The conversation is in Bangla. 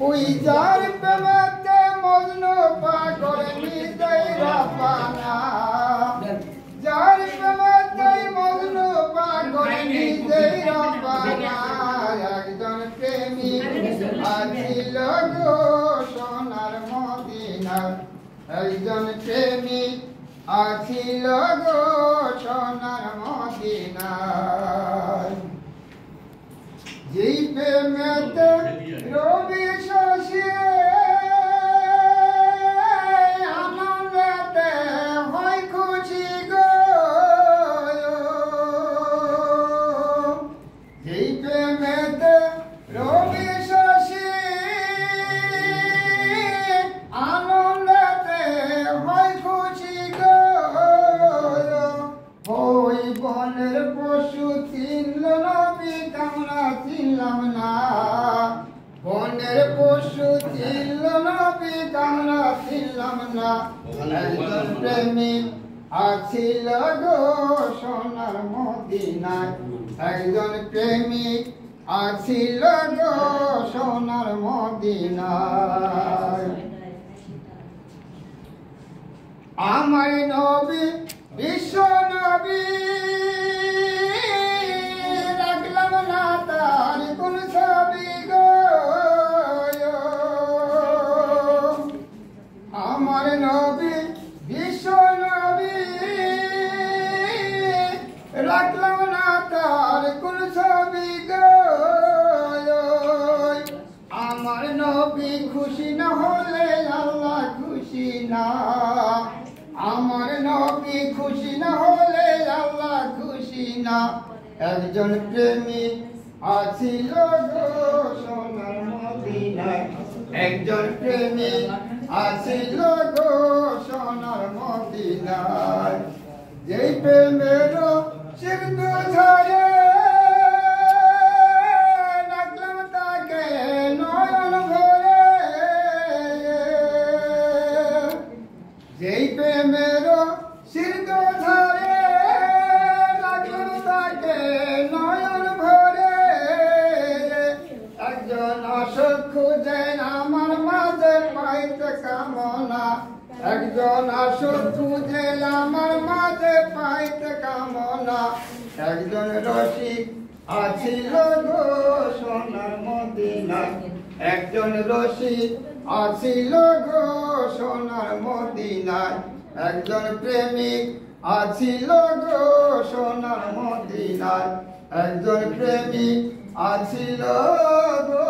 ওই যার প্রেমেতে মজনু পাগল হৃদয় রাপানা যার প্রেমেতে মজনু পাগল হৃদয় রাপানা একজন প্রেমিক আছিল গো সোনার মদিনার একজন প্রেমিক আছিল গো সোনার মদিনার যেই প্রেমেতে রবি শশী আনন্দেতে হয় খুশি গো যেই প্রেমেতে রবি শশী আনন্দেতে হয় খুশি গো ওই বনের পশু চিনল নবী আমরা চিনলাম না বনের পশু চিনল নবী আমরা চিনলাম না একজন প্রেমিক আছিল গো সোনার মদিনায় একজন প্রেমিক আছিল গো সোনার মদিনায় আমার নবী বিশ্ব নবী রাখলাম না তার কোন ছবি গো আমার নবী বিশ্ব নবী রাখলাম না তার কোন ছবি গো আমার নবী খুশি না হলে আল্লাহ খুশি না আমার নবী খুশি না হলে আল্লাহ খুশি না একজন প্রেমিক আছিল গো সোনার মদিনায় একজন প্রেমিক আছিল গো সোনার মদিনায় যেই প্রেমের সিন্ধু ঝরে রাখলাম তাকে নয়ন ভরে যেই প্রেমের সিন্ধু ঝরে রাখলাম তাকে নয়ন ভরে একজন অসুখ খুঁজেন আমার মাঝে পাইতে কামনা একজন অসুখ খুঁজেন আমার মাঝে পাইতে কামনা একজন রসিক আছিল গো সোনার মদিনায় একজন রসিক আছিল গো সোনার মদিনায় একজন প্রেমিক আছিল গো সোনার মদিনায় একজন প্রেমিক আছিল গো